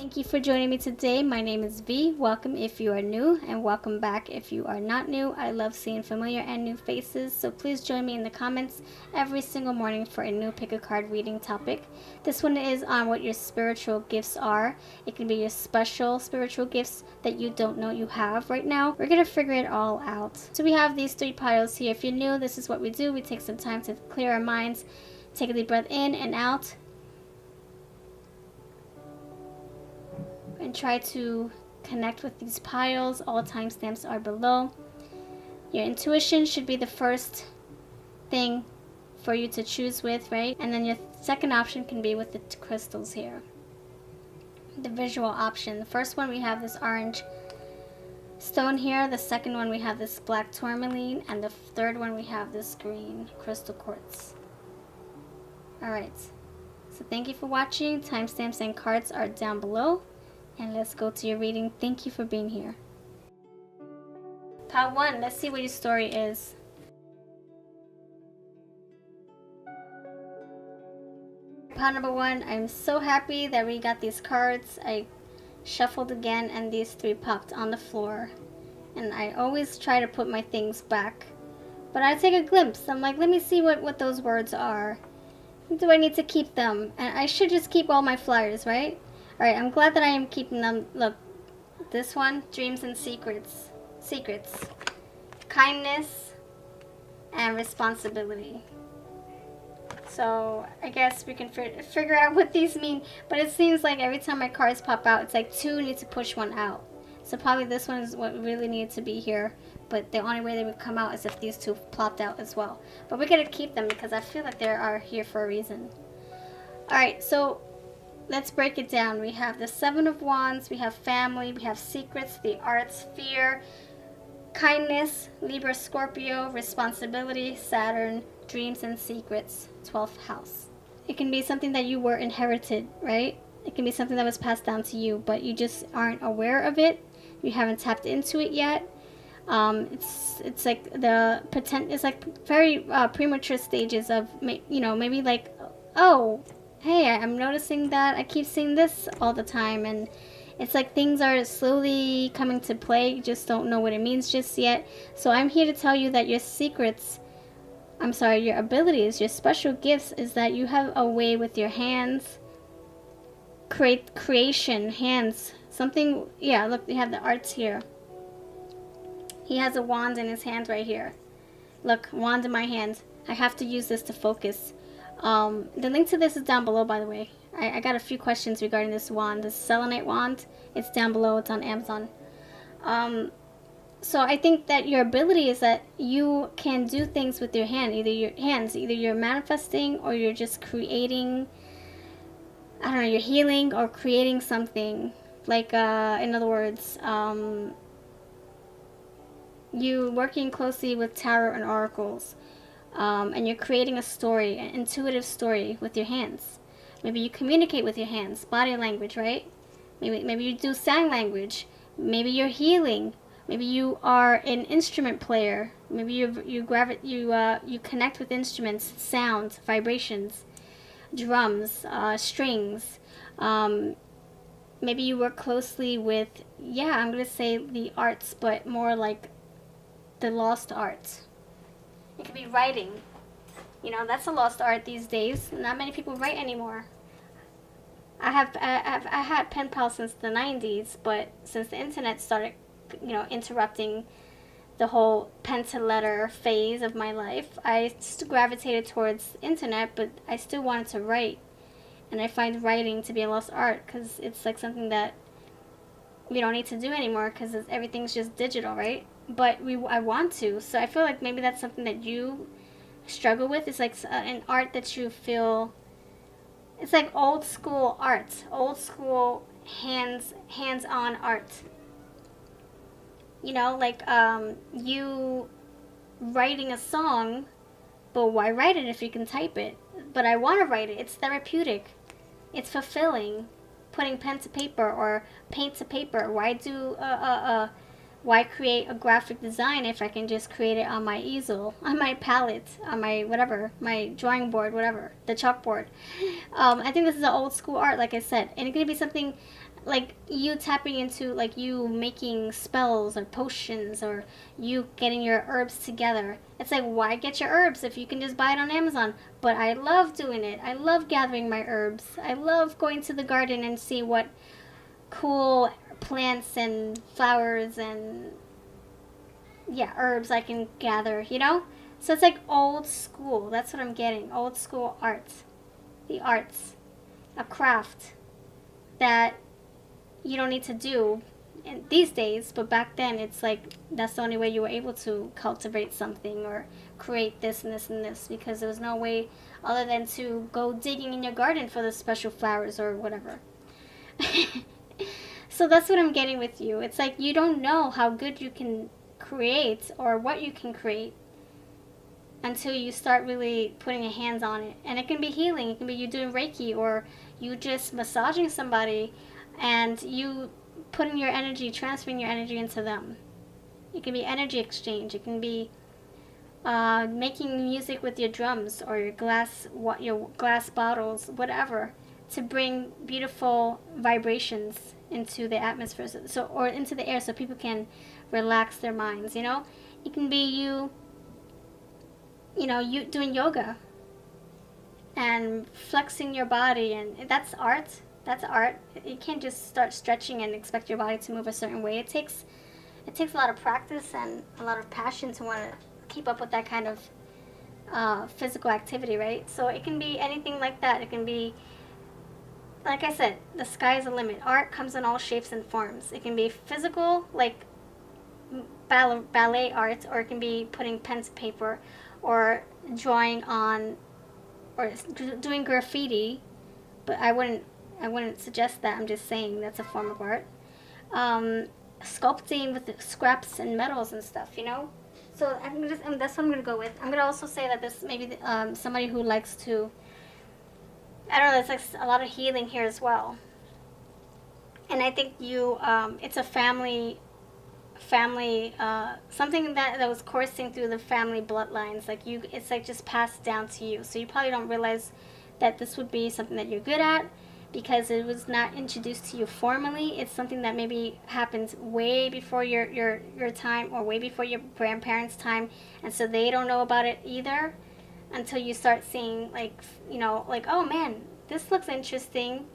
Thank you for joining me today. My name is V. Welcome if you are new, and welcome back if you are not new. I love seeing familiar and new faces, so please join me in the comments every single morning for a new pick a card reading topic. This one is on what your spiritual gifts are. It can be your special spiritual gifts that you don't know you have right now. We're going to figure it all out. So we have these three piles here. If you're new, this is what we do. We take some time to clear our minds, take a deep breath in and out, and try to connect with these piles. All timestamps are below. Your intuition should be the first thing for you to choose with, right? And then your second option can be with the crystals here. The visual option. The first one, we have this orange stone here. The second one, we have this black tourmaline. And the third one, we have this green crystal quartz. Alright, so thank you for watching. Timestamps and cards are down below. And let's go to your reading. Thank you for being here. Pile 1, let's see what your story is. Pile number 1, I'm so happy that we got these cards. I shuffled again and these three popped on the floor. And I always try to put my things back. But I take a glimpse. I'm like, let me see what those words are. Do I need to keep them? And I should just keep all my flyers, right? Alright, I'm glad that I am keeping them. Look, this one, dreams and secrets. Secrets. Kindness and responsibility. So, I guess we can figure out what these mean. But it seems like every time my cards pop out, it's like two need to push one out. So probably this one is what really needed to be here. But the only way they would come out is if these two plopped out as well. But we're going to keep them because I feel like they are here for a reason. Alright, so let's break it down. We have the Seven of Wands, we have family, we have secrets, the arts, fear, kindness, Libra, Scorpio, responsibility, Saturn, dreams and secrets, 12th house. It can be something that you were inherited, right? It can be something that was passed down to you, but you just aren't aware of it. You haven't tapped into it yet. It's like it's like very premature stages of, maybe like, oh, hey, I'm noticing that I keep seeing this all the time, and it's like things are slowly coming to play. You just don't know what it means just yet. So I'm here to tell you that your your abilities, your special gifts is that you have a way with your hands, creation, hands, something, yeah, look, you have the arts here. He has a wand in his hand right here. Look, wand in my hand. I have to use this to focus. The link to this is down below, by the way. I got a few questions regarding this wand, this selenite wand. It's down below. It's on Amazon. So I think that your ability is that you can do things with your hand. Either you're manifesting, or you're just creating. I don't know. You're healing or creating something. Like, in other words, you working closely with tarot and oracles. And you're creating a story, an intuitive story with your hands. Maybe you communicate with your hands, body language, right? Maybe you do sign language. Maybe you're healing. Maybe you are an instrument player. Maybe you connect with instruments, sounds, vibrations, drums, strings. Maybe you work closely with, I'm gonna say the arts, but more like the lost arts. It could be writing. That's a lost art these days. Not many people write anymore. I had pen pals since the 90s, but since the internet started, interrupting the whole pen to letter phase of my life, I just gravitated towards the internet, but I still wanted to write. And I find writing to be a lost art because it's like something that we don't need to do anymore because everything's just digital, right? But I want to, so I feel like maybe that's something that you struggle with. It's like an art that you feel, it's like old school art, old school hands-on art. Like you writing a song, but why write it if you can type it? But I want to write it. It's therapeutic. It's fulfilling. Putting pen to paper or paint to paper. Why create a graphic design if I can just create it on my easel, on my palette, on my whatever, my drawing board, whatever, the chalkboard. I think this is an old school art, like I said, and it's going to be something like you tapping into, like you making spells or potions, or you getting your herbs together. It's like, why get your herbs if you can just buy it on Amazon? But I love doing it. I love gathering my herbs. I love going to the garden and see what cool plants and flowers and, yeah, herbs I can gather, you know? So it's like old school. That's what I'm getting. Old school arts. The arts. A craft that you don't need to do in these days, but back then it's like that's the only way you were able to cultivate something or create this and this and this, because there was no way other than to go digging in your garden for the special flowers or whatever. So that's what I'm getting with you. It's like you don't know how good you can create or what you can create until you start really putting your hands on it. And it can be healing. It can be you doing Reiki, or you just massaging somebody and you putting your energy, transferring your energy into them. It can be energy exchange. It can be making music with your drums or your glass bottles, whatever, to bring beautiful vibrations into the atmosphere, so or into the air, so people can relax their minds. You know, it can be you doing yoga and flexing your body, and that's art. That's art. You can't just start stretching and expect your body to move a certain way. It takes a lot of practice and a lot of passion to want to keep up with that kind of physical activity, right? So it can be anything like that. It can be, like I said, the sky is the limit. Art comes in all shapes and forms. It can be physical, like ballet art, or it can be putting pen to paper, or drawing on, or doing graffiti. But I wouldn't suggest that. I'm just saying that's a form of art. Sculpting with the scraps and metals and stuff, you know. So that's what I'm gonna go with. I'm gonna also say that this maybe somebody who likes to, I don't know, there's like a lot of healing here as well. And I think it's a family, something that was coursing through the family bloodlines. Like it's like just passed down to you. So you probably don't realize that this would be something that you're good at, because it was not introduced to you formally. It's something that maybe happened way before your time, or way before your grandparents' time, and so they don't know about it either until you start seeing, like, like, oh man, this looks interesting.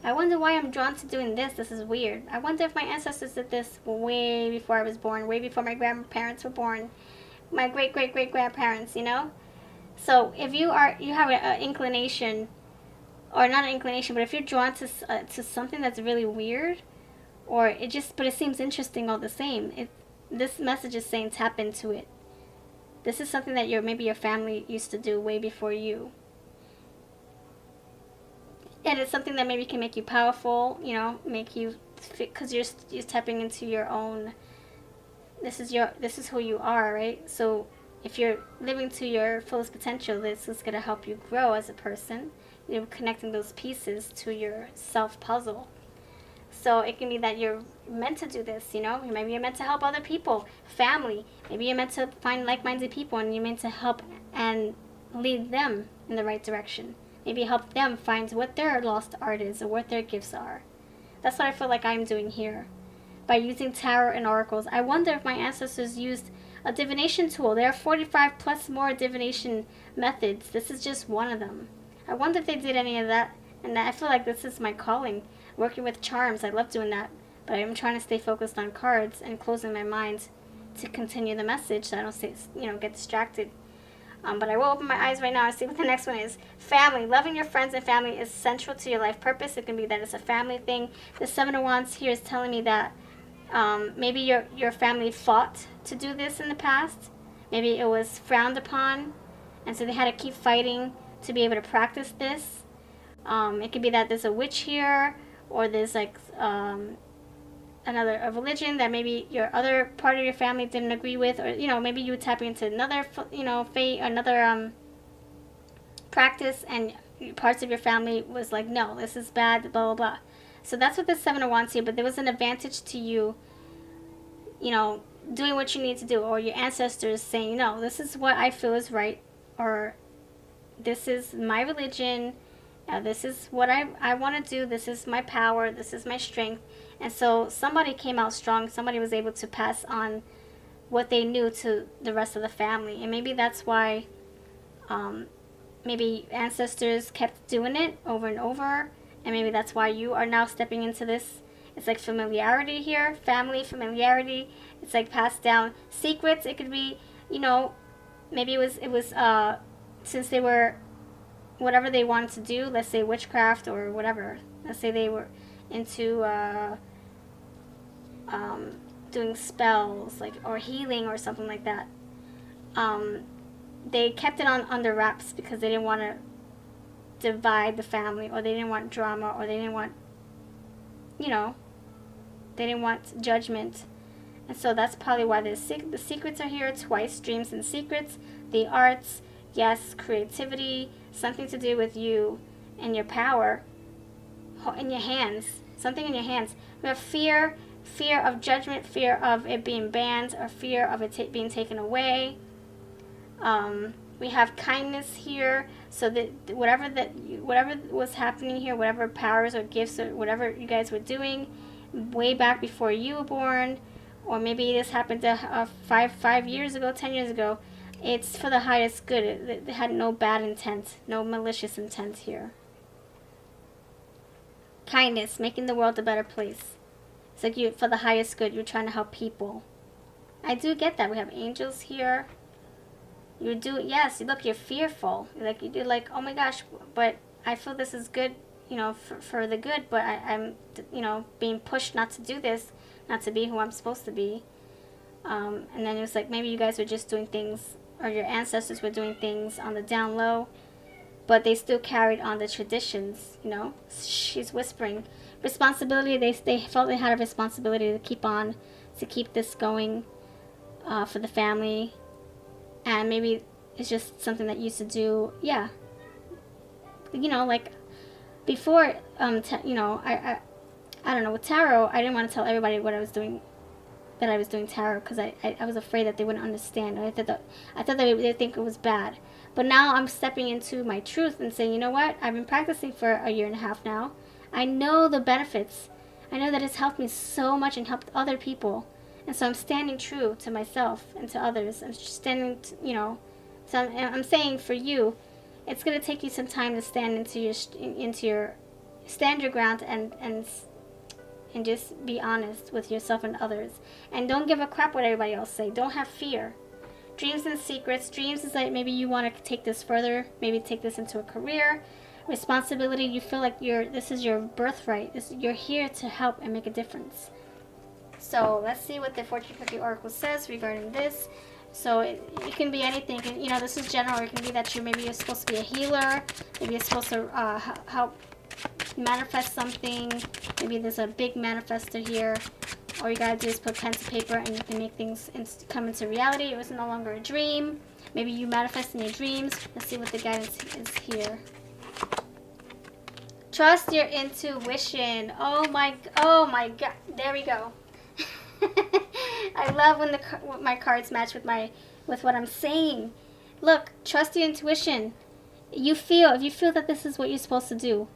I wonder why I'm drawn to doing this. This is weird. I wonder if my ancestors did this way before I was born, way before my grandparents were born, my great great great grandparents, So if you have an inclination, or not an inclination, but if you're drawn to something that's really weird, or but it seems interesting all the same, this message is saying tap into it. This is something that maybe your family used to do way before you. And it's something that maybe can make you powerful, make you fit, because you're tapping into your own. This is who you are, right? So if you're living to your fullest potential, this is going to help you grow as a person. You're connecting those pieces to your self puzzle. So it can be that you're meant to do this, Maybe you're meant to help other people, family. Maybe you're meant to find like-minded people, and you're meant to help and lead them in the right direction. Maybe help them find what their lost art is, or what their gifts are. That's what I feel like I'm doing here. By using tarot and oracles, I wonder if my ancestors used a divination tool. There are 45 plus more divination methods. This is just one of them. I wonder if they did any of that. And I feel like this is my calling. Working with charms, I love doing that. But I'm trying to stay focused on cards and closing my mind to continue the message, so I don't get distracted. But I will open my eyes right now and see what the next one is. Family. Loving your friends and family is central to your life purpose. It can be that it's a family thing. The Seven of Wands here is telling me that maybe your family fought to do this in the past. Maybe it was frowned upon, and so they had to keep fighting to be able to practice this. It could be that there's a witch here, or there's like a religion that maybe your other part of your family didn't agree with, or maybe you would tap into another fate, another practice, and parts of your family was like, no, this is bad, blah blah blah. So that's what the Seven of Wands here. But there was an advantage to you, doing what you need to do, or your ancestors saying, no, this is what I feel is right, or this is my religion, Now, this is what I want to do. This is my power. This is my strength. And so somebody came out strong. Somebody was able to pass on what they knew to the rest of the family. And maybe that's why maybe ancestors kept doing it over and over. And maybe that's why you are now stepping into this. It's like familiarity here. Family, familiarity. It's like passed down secrets. It could be, you know, maybe it was since they were whatever they wanted to do, let's say witchcraft or whatever. Let's say they were into doing spells, like, or healing or something like that. They kept it on under wraps because they didn't want to divide the family, or they didn't want drama, or they didn't want, you know, they didn't want judgment. And so that's probably why the secrets are here twice. Dreams and secrets, the arts, yes, creativity, something to do with you and your power in your hands, something in your hands. We have fear of judgment, fear of it being banned, or fear of it being taken away. We have kindness here, so that whatever was happening here, whatever powers or gifts or whatever you guys were doing way back before you were born, or maybe this happened 5 years ago, 10 years ago, it's for the highest good. It had no bad intent, no malicious intent here. Kindness, making the world a better place. It's like you, for the highest good, you're trying to help people. I do get that. We have angels here. You do, yes, look, you're fearful. Like, you do, like, oh my gosh, but I feel this is good, you know, for the good, but I'm, you know, being pushed not to do this, not to be who I'm supposed to be. And then it was like, maybe you guys were just doing things, or your ancestors were doing things on the down low, but they still carried on the traditions, you know. She's whispering. Responsibility, they felt they had a responsibility to keep this going for the family. And maybe it's just something that you used to do, yeah. You know, like, before, you know, I don't know, with tarot, I didn't want to tell everybody what I was doing, that I was doing tarot, because I was afraid that they wouldn't understand. I thought they'd think it was bad. But now I'm stepping into my truth and saying, you know what, I've been practicing for a year and a half now. I know the benefits. I know that it's helped me so much and helped other people. And so I'm standing true to myself and to others. I'm standing, you know, so I'm saying for you, it's going to take you some time to stand stand your ground and just be honest with yourself and others. And don't give a crap what everybody else say. Don't have fear. Dreams and secrets. Dreams is like maybe you want to take this further, maybe take this into a career. Responsibility, you feel like this is your birthright. You're here to help and make a difference. So let's see what the Fortune Cookie Oracle says regarding this. So it can be anything. You know, this is general. It can be that maybe you're supposed to be a healer. Maybe you're supposed to help manifest something. Maybe there's a big manifester here. All you gotta do is put pen to paper and you can make things come into reality. It was no longer a dream. Maybe you manifest in your dreams. Let's see what the guidance is here. Trust your intuition. Oh my God. There we go. I love when my cards match with what I'm saying. Look, trust your intuition. If you feel that this is what you're supposed to do,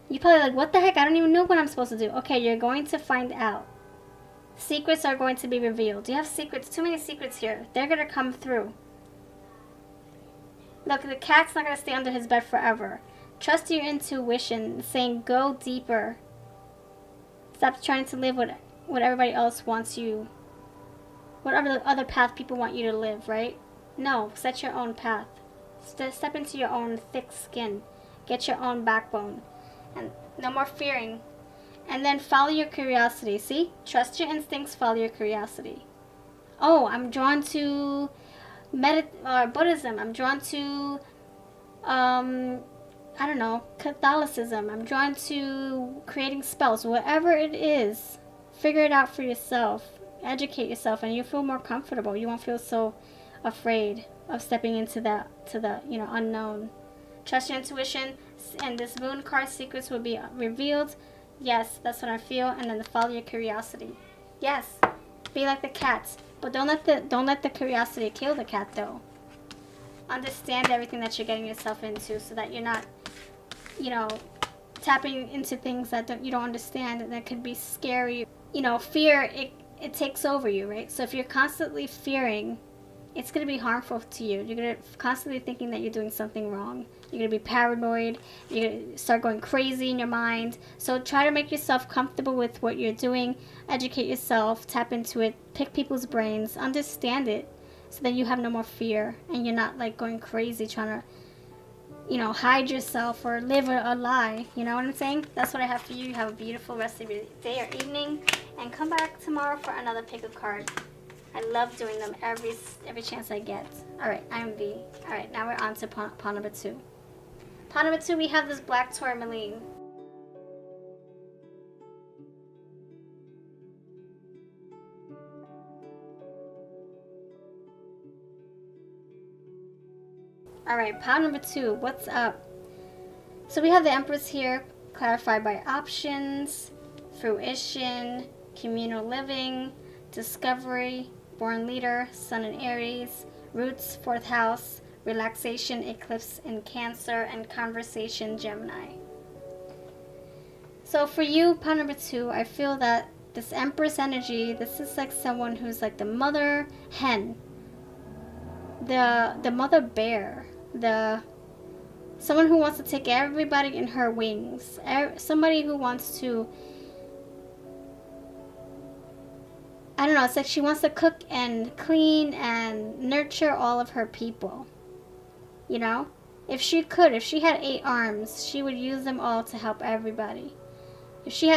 you're probably like, what the heck? I don't even know what I'm supposed to do. Okay, you're going to find out. Secrets are going to be revealed. You have secrets, too many secrets here. They're going to come through. Look, the cat's not going to stay under his bed forever. Trust your intuition, saying go deeper. Stop trying to live what everybody else wants you, whatever the other path people want you to live, right? No, set your own path. Step into your own thick skin. Get your own backbone. And no more fearing. And then follow your curiosity. See? Trust your instincts, follow your curiosity. Oh, I'm drawn to Buddhism. I'm drawn to, I don't know, Catholicism. I'm drawn to creating spells. Whatever it is, figure it out for yourself. Educate yourself, and you feel more comfortable. You won't feel so afraid of stepping into the unknown. Trust your intuition, and this moon card secrets will be revealed. Yes, that's what I feel. And then follow your curiosity. Yes, be like the cat, but don't let the curiosity kill the cat though. Understand everything that you're getting yourself into, so that you're not you know, tapping into things that you don't understand and that could be scary. You know, fear, it takes over you, right? So if you're constantly fearing, it's going to be harmful to you. You're going to constantly thinking that you're doing something wrong. You're going to be paranoid. You're going to start going crazy in your mind. So try to make yourself comfortable with what you're doing. Educate yourself. Tap into it. Pick people's brains. Understand it. So that you have no more fear. And you're not like going crazy trying to, you know, hide yourself or live a lie. You know what I'm saying? That's what I have for you. You have a beautiful rest of your day or evening. And come back tomorrow for another pick a card. I love doing them every chance I get. Alright, I'm V. Alright, now we're on to pawn number 2. Pawn number 2, we have this black tourmaline. Alright, pawn number 2, what's up? So we have the Empress here, clarified by options, fruition, communal living, discovery, born leader, sun in Aries, roots, 4th house, relaxation, eclipse in Cancer, and conversation, Gemini. So for you, pawn number 2, I feel that this Empress energy, this is like someone who's like the mother hen, the mother bear, someone who wants to take everybody in her wings, somebody who wants to, I don't know, it's like she wants to cook and clean and nurture all of her people. You know? If she had 8 arms, she would use them all to help everybody. If she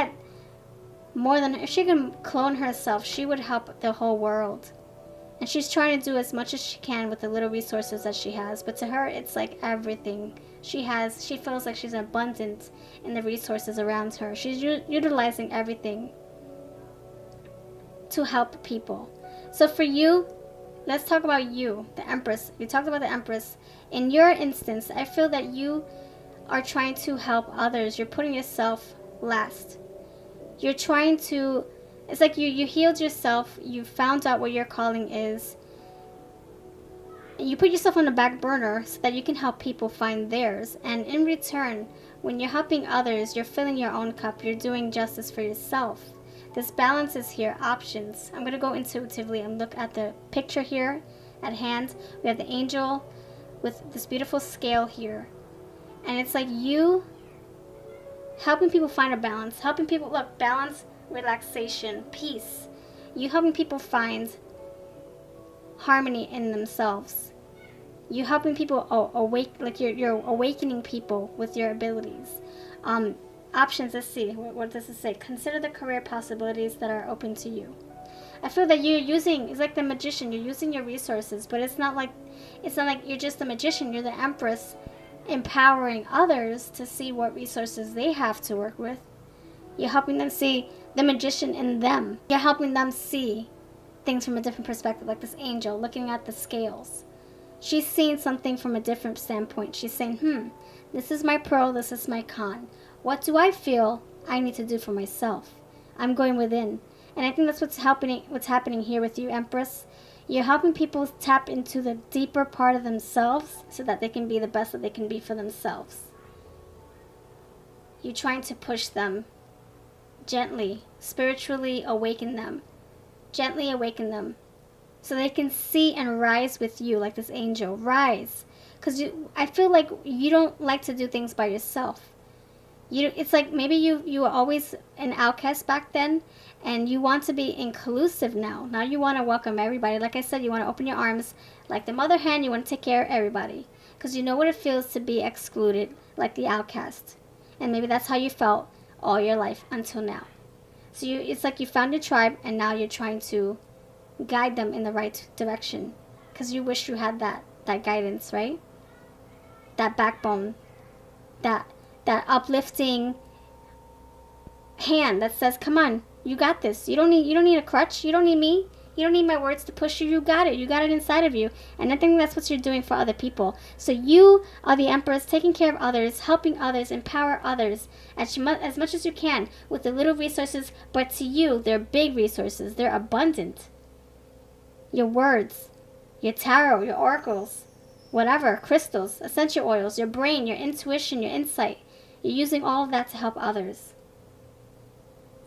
can clone herself, she would help the whole world. And she's trying to do as much as she can with the little resources that she has. But to her, it's like everything she has. She feels like she's abundant in the resources around her. She's utilizing everything to help people. So for you, let's talk about you, the Empress. We talked about the Empress. In your instance, I feel that you are trying to help others. You're putting yourself last. You're trying to, it's like you healed yourself. You found out what your calling is. And you put yourself on the back burner so that you can help people find theirs. And in return, when you're helping others, you're filling your own cup. You're doing justice for yourself. This balance is here, options. I'm going to go intuitively and look at the picture here at hand. We have the angel with this beautiful scale here. And it's like you helping people find a balance. Helping people, look, balance, relaxation, peace. You helping people find harmony in themselves. You helping people awake, like you're awakening people with your abilities. Options, let's see, what does it say? Consider the career possibilities that are open to you. I feel that you're using, it's like the magician, you're using your resources, but it's not like you're just the magician, you're the Empress empowering others to see what resources they have to work with. You're helping them see the magician in them. You're helping them see things from a different perspective, like this angel looking at the scales. She's seeing something from a different standpoint. She's saying, this is my pro, this is my con. What do I feel I need to do for myself? I'm going within. And I think that's what's happening here with you, Empress. You're helping people tap into the deeper part of themselves so that they can be the best that they can be for themselves. You're trying to push them gently, spiritually awaken them. Gently awaken them so they can see and rise with you like this angel. Rise. Because I feel like you don't like to do things by yourself. It's like maybe you were always an outcast back then, and you want to be inclusive now. Now you want to welcome everybody. Like I said, you want to open your arms. Like the mother hen, you want to take care of everybody. Because you know what it feels to be excluded, like the outcast. And maybe that's how you felt all your life until now. So it's like you found your tribe, and now you're trying to guide them in the right direction. Because you wish you had that guidance, right? That backbone. That uplifting hand that says, come on, you got this. You don't need a crutch. You don't need me. You don't need my words to push you. You got it. You got it inside of you. And I think that's what you're doing for other people. So you are the Empress, taking care of others, helping others, empower others as much as you can with the little resources. But to you, they're big resources. They're abundant. Your words, your tarot, your oracles, whatever, crystals, essential oils, your brain, your intuition, your insight, You're using all of that to help others.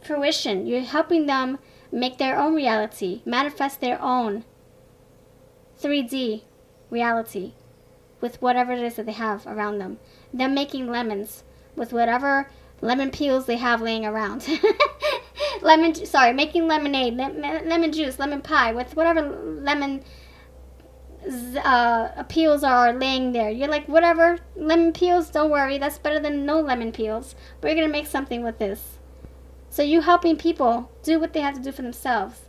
Fruition, you're helping them make their own reality, manifest their own 3D reality with whatever it is that they have around them. Them making lemons with whatever lemon peels they have laying around. Making lemonade, lemon juice, lemon pie, with whatever lemon peels are laying there. You're like, whatever, lemon peels, don't worry, that's better than no lemon peels. We're going to make something with this. So you helping people do what they have to do for themselves.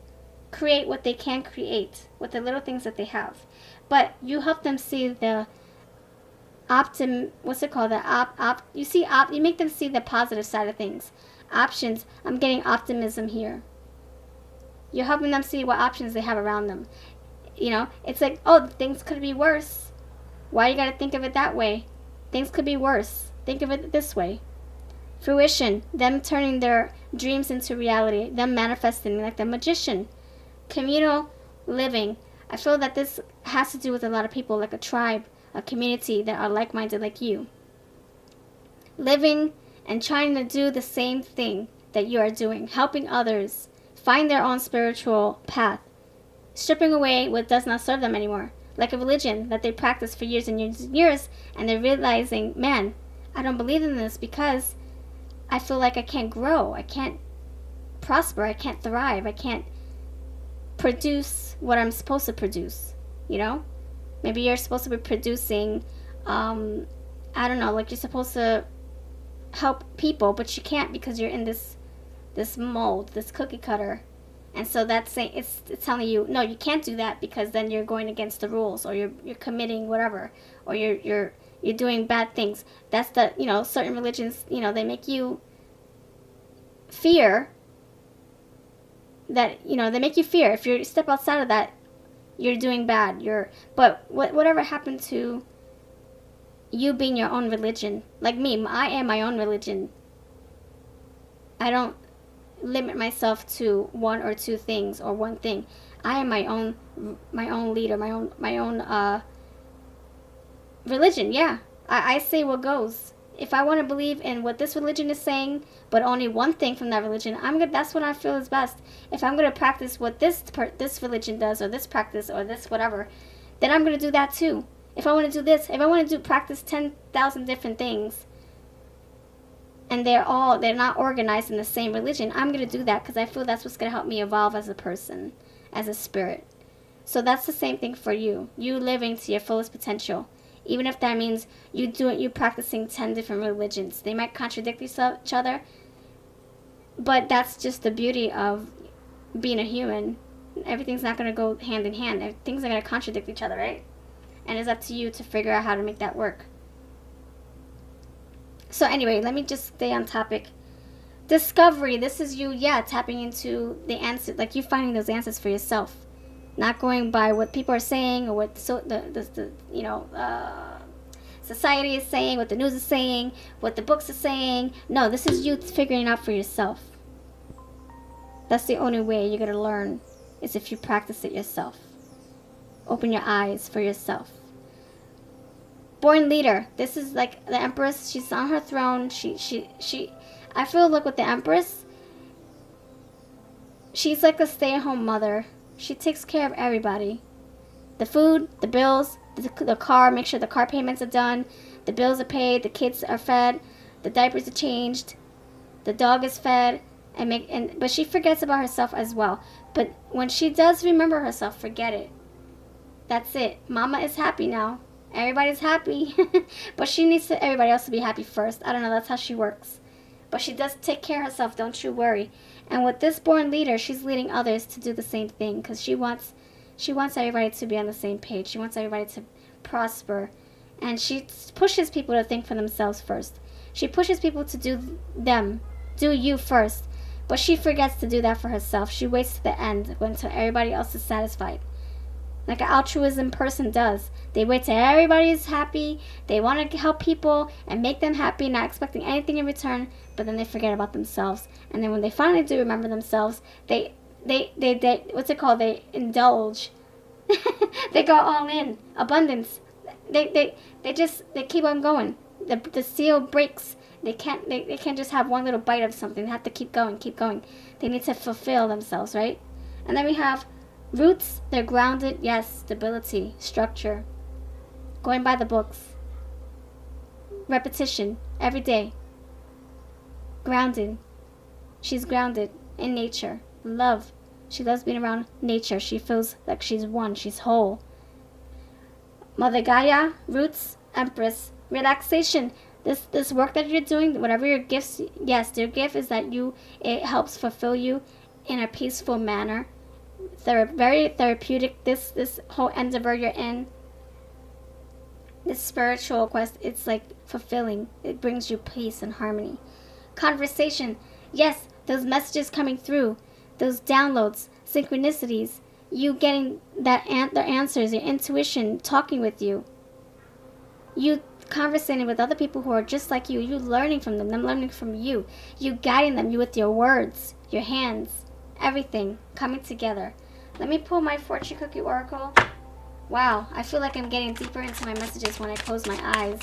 Create what they can create with the little things that they have. But you help them see the you make them see the positive side of things. Options. I'm getting optimism here. You're helping them see what options they have around them. You know, it's like, oh, things could be worse. Why you gotta think of it that way? Things could be worse. Think of it this way. Fruition, them turning their dreams into reality, them manifesting like the magician. Communal living. I feel that this has to do with a lot of people, like a tribe, a community that are like-minded like you. Living and trying to do the same thing that you are doing, helping others find their own spiritual path, stripping away what does not serve them anymore, like a religion that they practice for years and years and years, and they're realizing, man, I don't believe in this because I feel like I can't grow, I can't prosper, I can't thrive, I can't produce what I'm supposed to produce, you know? Maybe you're supposed to be producing, I don't know, like you're supposed to help people, but you can't because you're in this mold, this cookie cutter. And so that's saying, it's telling you, no, you can't do that because then you're going against the rules, or you're committing whatever, or you're doing bad things. That's the, you know, certain religions, you know, they make you fear that, you know, they make you fear. If you step outside of that, you're doing bad. But whatever happened to you being your own religion? Like me, I am my own religion. I don't limit myself to one or two things or one thing. I am my own leader, my own religion. Yeah, I say what goes. If I want to believe in what this religion is saying, but only one thing from that religion, that's what I feel is best. If I'm going to practice what this religion does, or this practice, or this whatever, then I'm going to do that too. If I want to do this, if I want to practice 10,000 different things, and they're not organized in the same religion, I'm going to do that because I feel that's what's going to help me evolve as a person, as a spirit. So that's the same thing for you. You living to your fullest potential. Even if that means you practicing 10 different religions. They might contradict each other, but that's just the beauty of being a human. Everything's not going to go hand in hand. Things are going to contradict each other, right? And it's up to you to figure out how to make that work. So anyway, let me just stay on topic. Discovery. This is you, tapping into the answer, like you finding those answers for yourself. Not going by what people are saying or what society is saying, what the news is saying, what the books are saying. No, this is you figuring it out for yourself. That's the only way you're going to learn, is if you practice it yourself. Open your eyes for yourself. Born leader. This is like the Empress. She's on her throne. I feel like with the Empress, she's like a stay-at-home mother. She takes care of everybody. The food, the bills, the car, make sure the car payments are done, the bills are paid, the kids are fed, the diapers are changed, the dog is fed, but she forgets about herself as well. But when she does remember herself, forget it. That's it. Mama is happy now. Everybody's happy. But she needs everybody else to be happy first. I don't know, that's how she works. But she does take care of herself, don't you worry. And with this born leader, she's leading others to do the same thing, because she wants everybody to be on the same page. She wants everybody to prosper. And she pushes people to think for themselves first. She pushes people to do you first. But she forgets to do that for herself. She waits to the end until everybody else is satisfied. Like an altruism person does. They wait till everybody is happy. They want to help people and make them happy, not expecting anything in return. But then they forget about themselves. And then when they finally do remember themselves, they what's it called? They indulge. They go all in. Abundance. They keep on going. The seal breaks They can't just have one little bite of something. They have to keep going, keep going. They need to fulfill themselves, right? And then we have roots. They're grounded. Yes, stability, structure. Going by the books. Repetition every day. Grounded. She's grounded in nature. Love. She loves being around nature. She feels like she's one. She's whole. Mother Gaia, roots, Empress, relaxation. This work that you're doing, whatever your gifts, yes, your gift is that it helps fulfill you in a peaceful manner. Very therapeutic. This whole endeavor you're in, this spiritual quest, it's like fulfilling. It brings you peace and harmony. Conversation, yes, those messages coming through, those downloads, synchronicities, you getting their answers, your intuition talking with you. You conversating with other people who are just like you learning from them learning from you, you guiding them, you with your words, your hands, everything coming together. Let me pull my fortune cookie oracle. Wow, I feel like I'm getting deeper into my messages when I close my eyes,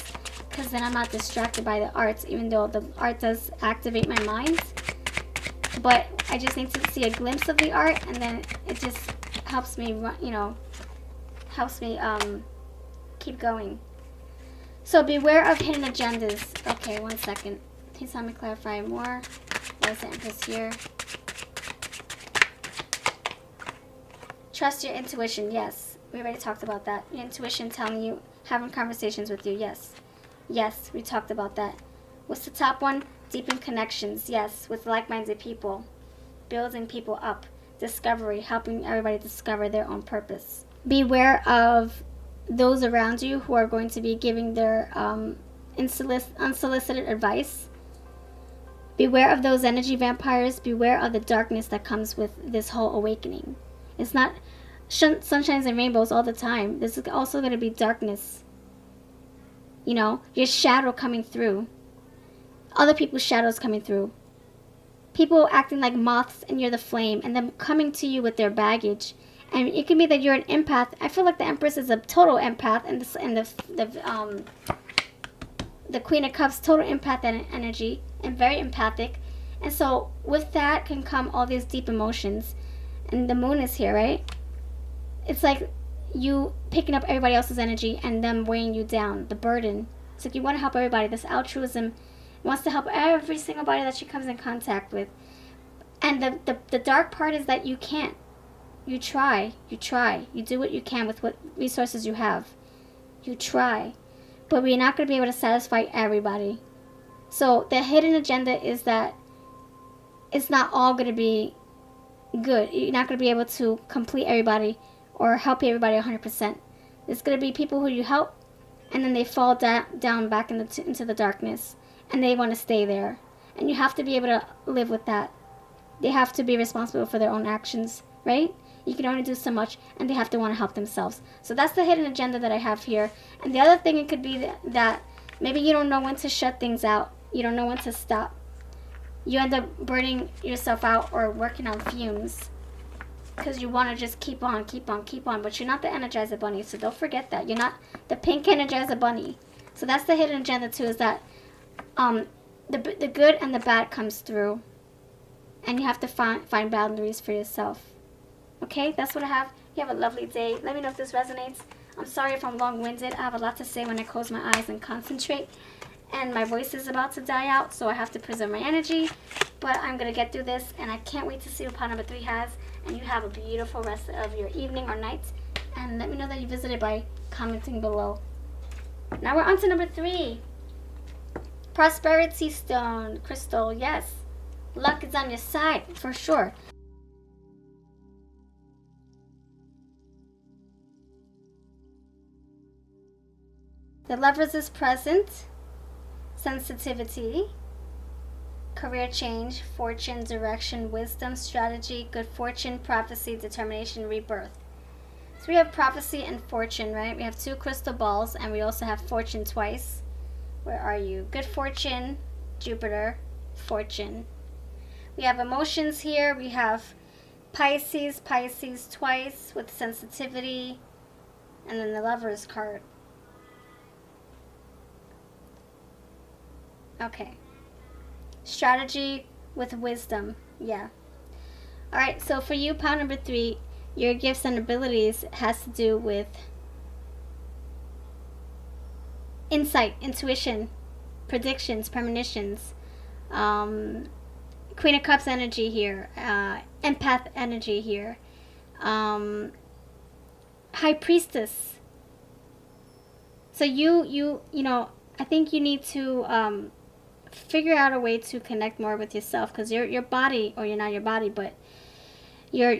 because then I'm not distracted by the arts, even though the art does activate my mind. But I just need to see a glimpse of the art, and then it just helps me, keep going. So beware of hidden agendas. Okay, 1 second. Please help me clarify more. Why is the Empress here? Trust your intuition. Yes, we already talked about that. Your intuition telling you, having conversations with you. Yes. Yes, we talked about that. What's the top one? Deepen connections. Yes, with like-minded people. Building people up. Discovery, helping everybody discover their own purpose. Beware of those around you who are going to be giving their unsolicited advice. Beware of those energy vampires. Beware of the darkness that comes with this whole awakening. It's not sunshines and rainbows all the time. This is also going to be darkness. Your shadow coming through. Other people's shadows coming through. People acting like moths and you're the flame, and them coming to you with their baggage. And it can be that you're an empath. I feel like the Empress is a total empath, and the Queen of Cups, total empath energy, and very empathic. And so with that can come all these deep emotions. And the moon is here, right? It's like you picking up everybody else's energy and them weighing you down, the burden. It's like you want to help everybody. This altruism wants to help every single body that she comes in contact with. And the dark part is that you can't. You try, you do what you can with what resources you have. You try, but we're not going to be able to satisfy everybody. So the hidden agenda is that it's not all going to be good. You're not going to be able to complete everybody or help everybody 100%. There's going to be people who you help, and then they fall down back into the darkness, and they want to stay there. And you have to be able to live with that. They have to be responsible for their own actions, right? You can only do so much, and they have to want to help themselves. So that's the hidden agenda that I have here. And the other thing, it could be that maybe you don't know when to shut things out. You don't know when to stop. You end up burning yourself out or working on fumes because you want to just keep on. But you're not the Energizer Bunny, so don't forget that. You're not the pink Energizer Bunny. So that's the hidden agenda too, is that the good and the bad comes through. And you have to find boundaries for yourself. Okay, that's what I have. You have a lovely day. Let me know if this resonates. I'm sorry if I'm long-winded. I have a lot to say when I close my eyes and concentrate. And my voice is about to die out, so I have to preserve my energy. But I'm going to get through this, and I can't wait to see what pile number 3 has. And you have a beautiful rest of your evening or night. And let me know that you visited by commenting below. Now we're on to number 3. Prosperity Stone. Crystal, yes. Luck is on your side, for sure. The Lovers is present. Sensitivity. Career change. Fortune, direction, wisdom, strategy, good fortune, prophecy, determination, rebirth. So we have prophecy and fortune, right? We have 2 crystal balls, and we also have fortune twice. Where are you? Good fortune, Jupiter, fortune. We have emotions here. We have Pisces twice with sensitivity, and then the Lovers card. Okay, Strategy with wisdom. Yeah. Alright, so for you, pile number 3, your gifts and abilities has to do with insight, intuition, predictions, premonitions, Queen of Cups energy here, empath energy here, High Priestess. So you know, I think you need to figure out a way to connect more with yourself, because your body, or you're not your body, but your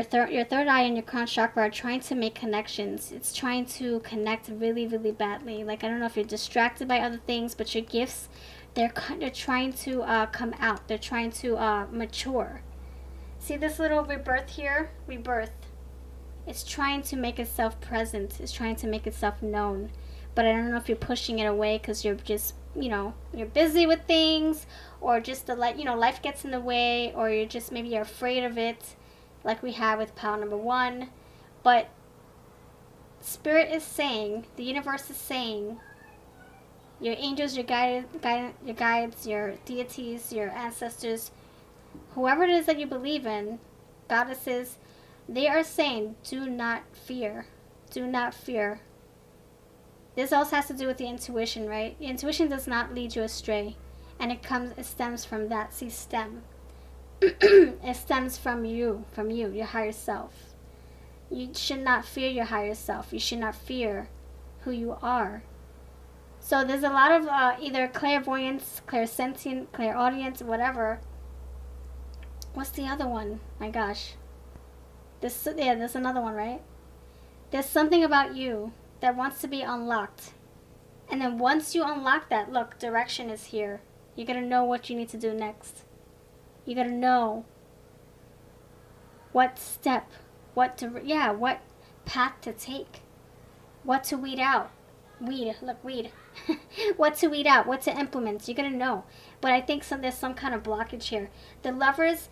third eye and your crown chakra are trying to make connections. It's trying to connect really, really badly. Like, I don't know if you're distracted by other things, but your gifts, they're trying to come out. They're trying to mature. See this little rebirth here? Rebirth. It's trying to make itself present. It's trying to make itself known. But I don't know if you're pushing it away because you're just, you know, you're busy with things, or just life gets in the way, or you're just, maybe you're afraid of it, like we have with pile number 1. But Spirit is saying, the universe is saying, your angels, your guides, your deities, your ancestors, whoever it is that you believe in, goddesses, they are saying, do not fear. Do not fear. This also has to do with the intuition, right? The intuition does not lead you astray. And it stems from that. See, stem. It stems from you, your higher self. You should not fear your higher self. You should not fear who you are. So there's a lot of either clairvoyance, clairsentient, clairaudience, whatever. What's the other one? My gosh. There's another one, right? There's something about you that wants to be unlocked. And then once you unlock that, look, direction is here. You're going to know what you need to do next. You're going to know what step, what path to take, what to weed out. Weed. What to weed out, what to implement. You're going to know. But I think there's some kind of blockage here. The Lovers,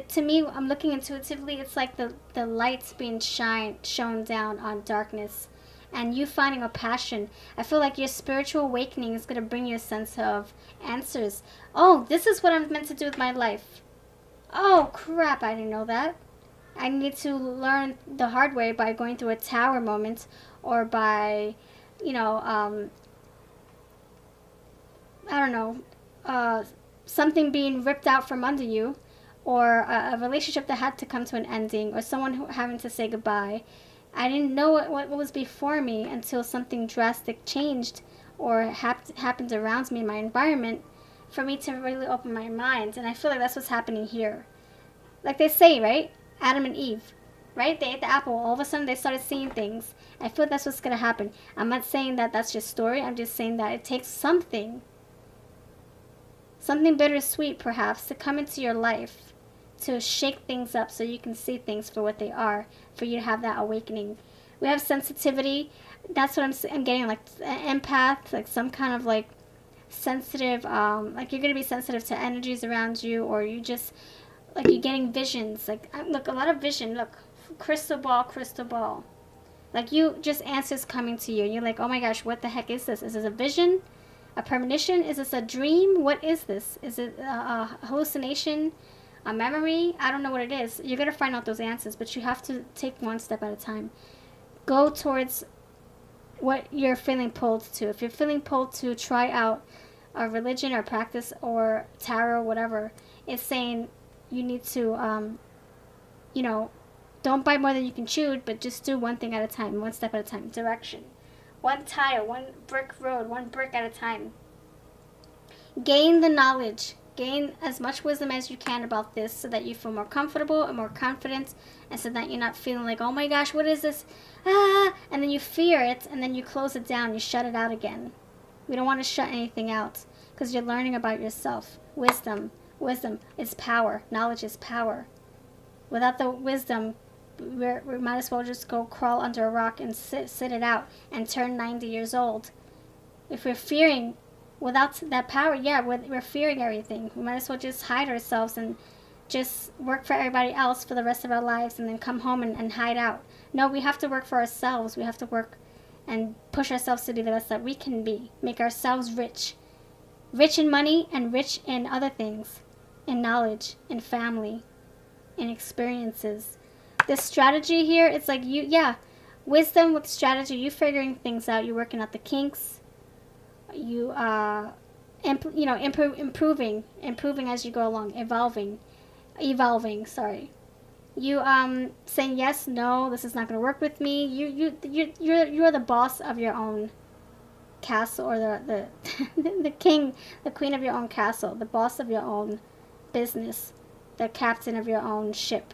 to me, I'm looking intuitively, it's like the lights being shone down on darkness. And you finding a passion. I feel like your spiritual awakening is going to bring you a sense of answers. Oh, this is what I'm meant to do with my life. Oh, crap, I didn't know that. I need to learn the hard way by going through a tower moment, or by, I don't know, something being ripped out from under you, or a relationship that had to come to an ending, or someone having to say goodbye. I didn't know what was before me until something drastic changed or happened around me in my environment, for me to really open my mind. And I feel like that's what's happening here. Like they say, right? Adam and Eve, right? They ate the apple. All of a sudden, they started seeing things. I feel that's what's going to happen. I'm not saying that that's your story. I'm just saying that it takes something bittersweet, perhaps, to come into your life, to shake things up so you can see things for what they are, for you to have that awakening. We have sensitivity. That's what I'm getting, like an empath, like some kind of like sensitive, like you're going to be sensitive to energies around you, or you just, like you're getting visions. Like, look, a lot of vision. Look, crystal ball. Like you, just answers coming to you. And you're like, oh my gosh, what the heck is this? Is this a vision? A premonition? Is this a dream? What is this? Is it a hallucination? A memory? I don't know what it is. You're going to find out those answers, but you have to take one step at a time. Go towards what you're feeling pulled to. If you're feeling pulled to try out a religion or practice or tarot, whatever, it's saying you need to, don't bite more than you can chew, but just do one thing at a time, one step at a time. Direction. One tile, one brick road, one brick at a time. Gain the knowledge. Gain as much wisdom as you can about this, so that you feel more comfortable and more confident, and so that you're not feeling like, oh my gosh, what is this? And then you fear it, and then you close it down, you shut it out again. We don't want to shut anything out, because you're learning about yourself. Wisdom is power. Knowledge is power. Without the wisdom, we might as well just go crawl under a rock and sit it out and turn 90 years old. If we're fearing, without that power, we're fearing everything. We might as well just hide ourselves and just work for everybody else for the rest of our lives, and then come home and hide out. No, we have to work for ourselves. We have to work and push ourselves to be the best that we can be. Make ourselves rich. Rich in money and rich in other things, in knowledge, in family, in experiences. This strategy here, it's like wisdom with strategy. You figuring things out. You're working out the kinks. You improving as you go along, evolving. Sorry. You saying yes, no, this is not going to work with me. You're the boss of your own castle, or the the king, the queen of your own castle, the boss of your own business, the captain of your own ship.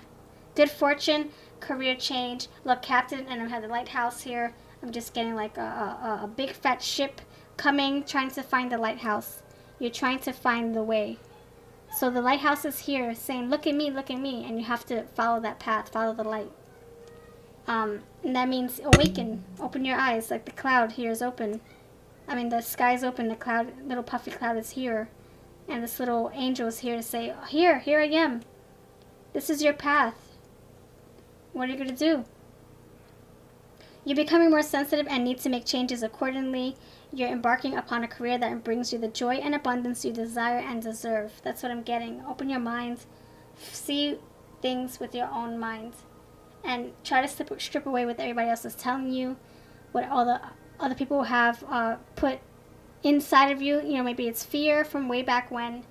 Good fortune, career change. Look, captain, and I have the lighthouse here. I'm just getting like a big fat ship coming, trying to find the lighthouse. You're trying to find the way. So the lighthouse is here saying, look at me, and you have to follow that path, follow the light. And that means awaken, open your eyes, like the cloud here is open. I mean, the sky is open, the cloud, little puffy cloud is here. And this little angel is here to say, here I am. This is your path. What are you going to do? You're becoming more sensitive and need to make changes accordingly. You're embarking upon a career that brings you the joy and abundance you desire and deserve. That's what I'm getting. Open your mind. See things with your own mind. And try to strip away what everybody else is telling you. What all the other people have put inside of you. You know, maybe it's fear from way back when.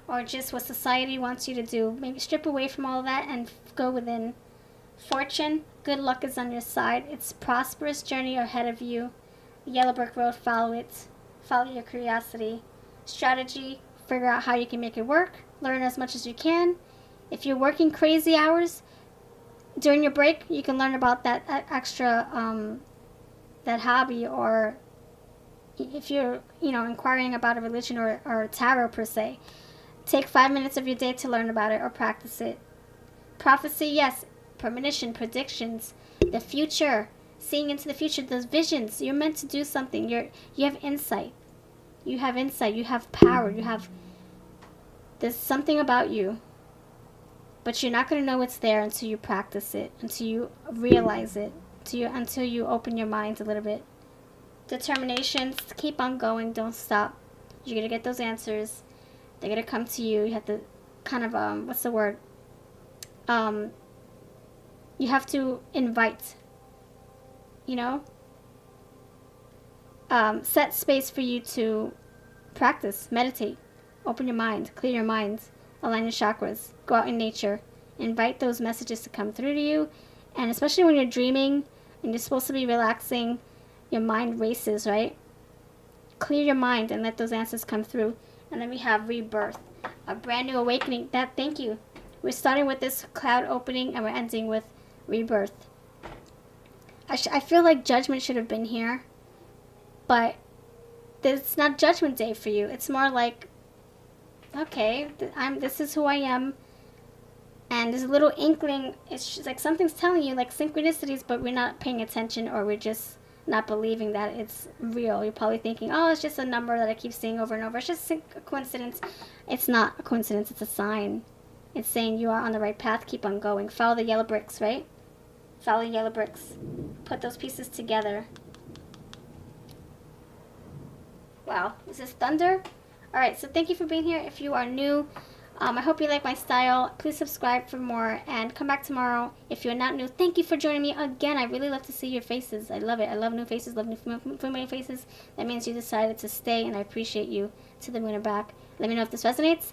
Or just what society wants you to do. Maybe strip away from all that and go within. Fortune, good luck is on your side. It's a prosperous journey ahead of you. Yellow brick road, follow it. Follow your curiosity. Strategy, figure out how you can make it work. Learn as much as you can. If you're working crazy hours during your break, you can learn about that extra, that hobby. Or if you're, inquiring about a religion or tarot per se, take 5 minutes of your day to learn about it or practice it. Prophecy, yes. Premonition, predictions, the future, seeing into the future, those visions. You're meant to do something. You have insight. You have power. There's something about you. But you're not going to know it's there until you practice it, until you realize it, until you open your mind a little bit. Determination, keep on going, don't stop. You're going to get those answers. They're going to come to you. You have to kind of, what's the word? You have to invite, set space for you to practice, meditate, open your mind, clear your mind, align your chakras, go out in nature, invite those messages to come through to you. And especially when you're dreaming and you're supposed to be relaxing, your mind races, right? Clear your mind and let those answers come through. And then we have rebirth, a brand new awakening. Thank you. We're starting with this cloud opening and we're ending with rebirth. I feel like judgment should have been here, but it's not judgment day for you. It's more like, okay, this is who I am, and there's a little inkling. It's just like something's telling you, like synchronicities, but we're not paying attention, or we're just not believing that it's real. You're probably thinking, oh, it's just a number that I keep seeing over and over. It's just a coincidence. It's not a coincidence. It's a sign. It's saying you are on the right path. Keep on going. Follow the yellow bricks, right? Follow yellow bricks. Put those pieces together. Wow. Is this thunder? Alright, so thank you for being here. If you are new, I hope you like my style. Please subscribe for more and come back tomorrow. If you're not new, thank you for joining me again. I really love to see your faces. I love it. I love new faces, love new familiar faces. That means you decided to stay, and I appreciate you to the moon and back. Let me know if this resonates.